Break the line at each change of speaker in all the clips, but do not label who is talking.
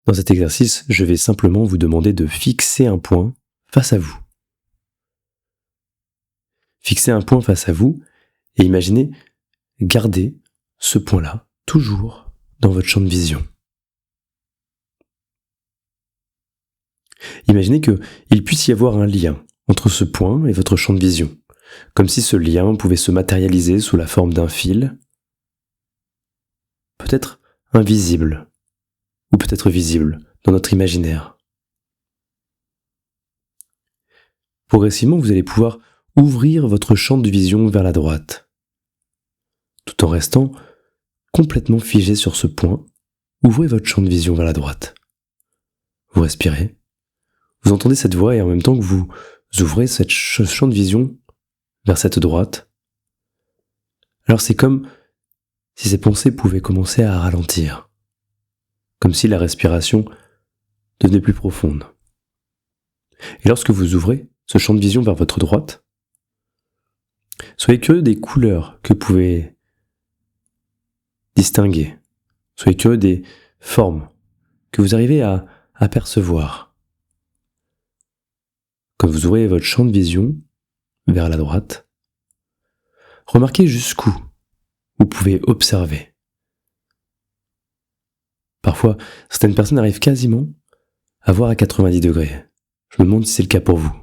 Dans cet exercice, je vais simplement vous demander de fixer un point face à vous. Fixez un point face à vous et imaginez garder ce point-là toujours dans votre champ de vision. Imaginez qu'il puisse y avoir un lien entre ce point et votre champ de vision, comme si ce lien pouvait se matérialiser sous la forme d'un fil, peut-être invisible, ou peut-être visible dans notre imaginaire. Progressivement, vous allez pouvoir ouvrir votre champ de vision vers la droite, tout en restant complètement figé sur ce point. Ouvrez votre champ de vision vers la droite. Vous respirez, vous entendez cette voix et en même temps que vous ouvrez ce champ de vision vers cette droite, alors c'est comme si ces pensées pouvaient commencer à ralentir, comme si la respiration devenait plus profonde. Et lorsque vous ouvrez ce champ de vision vers votre droite, soyez curieux des couleurs que vous pouvez distinguer. Soyez curieux des formes que vous arrivez à apercevoir. Quand vous ouvrez votre champ de vision vers la droite, remarquez jusqu'où vous pouvez observer. Parfois, certaines personnes arrivent quasiment à voir à 90 degrés. Je me demande si c'est le cas pour vous.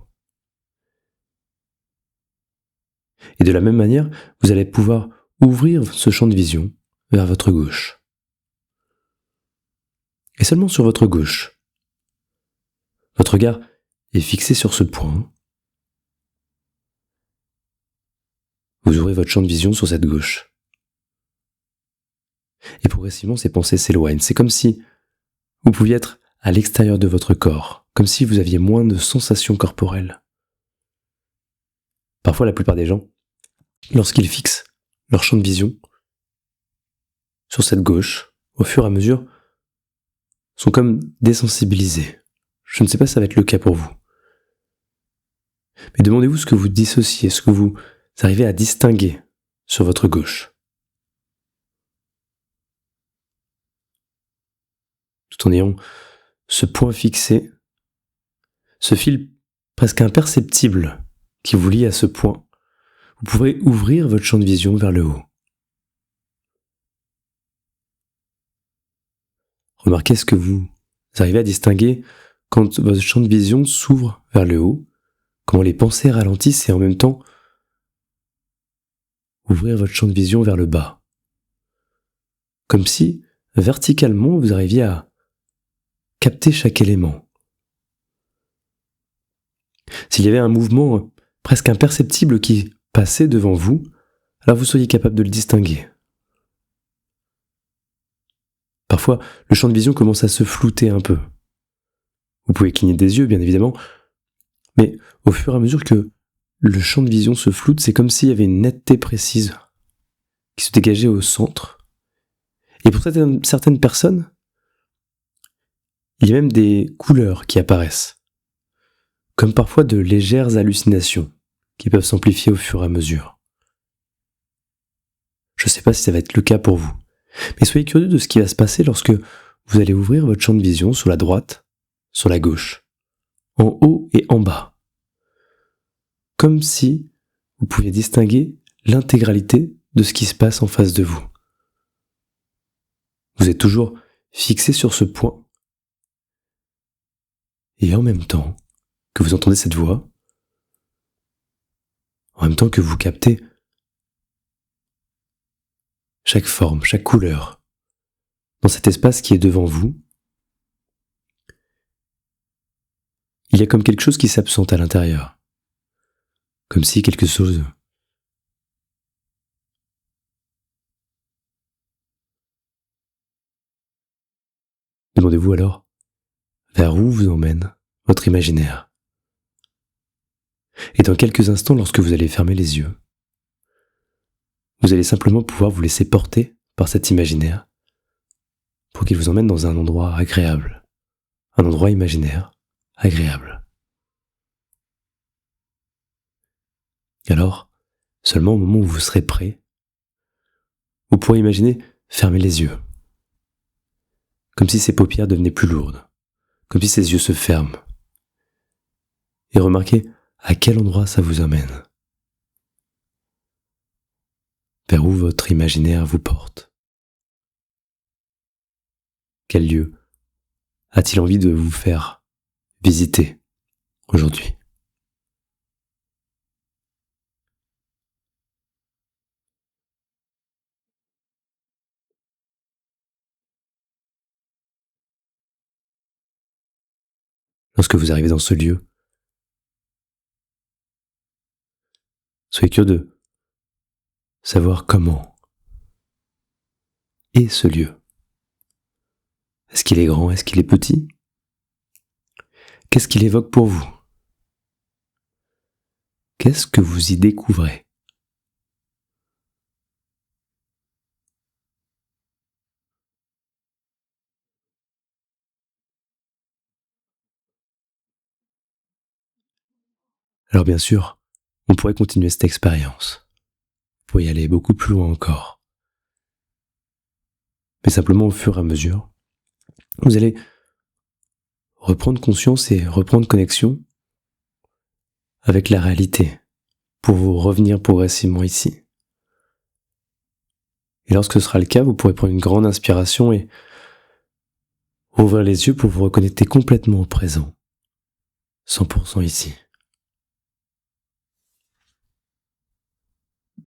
Et de la même manière, vous allez pouvoir ouvrir ce champ de vision vers votre gauche. Et seulement sur votre gauche. Votre regard est fixé sur ce point. Vous ouvrez votre champ de vision sur cette gauche. Et progressivement, ces pensées s'éloignent. C'est comme si vous pouviez être à l'extérieur de votre corps, comme si vous aviez moins de sensations corporelles. Parfois, la plupart des gens, lorsqu'ils fixent leur champ de vision sur cette gauche, au fur et à mesure, sont comme désensibilisés. Je ne sais pas si ça va être le cas pour vous. Mais demandez-vous ce que vous dissociez, ce que vous arrivez à distinguer sur votre gauche. Tout en ayant ce point fixé, ce fil presque imperceptible qui vous lie à ce point, vous pourrez ouvrir votre champ de vision vers le haut. Remarquez ce que vous arrivez à distinguer quand votre champ de vision s'ouvre vers le haut, comment les pensées ralentissent et en même temps ouvrir votre champ de vision vers le bas. Comme si, verticalement, vous arriviez à capter chaque élément. S'il y avait un mouvement presque imperceptible qui passait devant vous, alors vous seriez capable de le distinguer. Parfois, le champ de vision commence à se flouter un peu. Vous pouvez cligner des yeux, bien évidemment, mais au fur et à mesure que le champ de vision se floute, c'est comme s'il y avait une netteté précise qui se dégageait au centre. Et pour certaines personnes, il y a même des couleurs qui apparaissent, comme parfois de légères hallucinations qui peuvent s'amplifier au fur et à mesure. Je ne sais pas si ça va être le cas pour vous, mais soyez curieux de ce qui va se passer lorsque vous allez ouvrir votre champ de vision sur la droite, sur la gauche, en haut et en bas, comme si vous pouviez distinguer l'intégralité de ce qui se passe en face de vous. Vous êtes toujours fixé sur ce point, et en même temps que vous entendez cette voix, en même temps que vous captez chaque forme, chaque couleur, dans cet espace qui est devant vous, il y a comme quelque chose qui s'absente à l'intérieur. Comme si quelque chose Demandez-vous alors vers où vous emmène votre imaginaire. Et dans quelques instants, lorsque vous allez fermer les yeux, vous allez simplement pouvoir vous laisser porter par cet imaginaire pour qu'il vous emmène dans un endroit agréable, un endroit imaginaire agréable. Alors, seulement au moment où vous serez prêt, vous pourrez imaginer fermer les yeux comme si ses paupières devenaient plus lourdes, comme si ses yeux se ferment. Et remarquez à quel endroit ça vous amène, vers où votre imaginaire vous porte. Quel lieu a-t-il envie de vous faire visiter aujourd'hui ? Lorsque vous arrivez dans ce lieu, soyez curieux de savoir comment est ce lieu. Est-ce qu'il est grand? Est-ce qu'il est petit? Qu'est-ce qu'il évoque pour vous? Qu'est-ce que vous y découvrez? Alors bien sûr, on pourrait continuer cette expérience, pour y aller beaucoup plus loin encore. Mais simplement au fur et à mesure, vous allez reprendre conscience et reprendre connexion avec la réalité, pour vous revenir progressivement ici. Et lorsque ce sera le cas, vous pourrez prendre une grande inspiration et ouvrir les yeux pour vous reconnecter complètement au présent, 100% ici.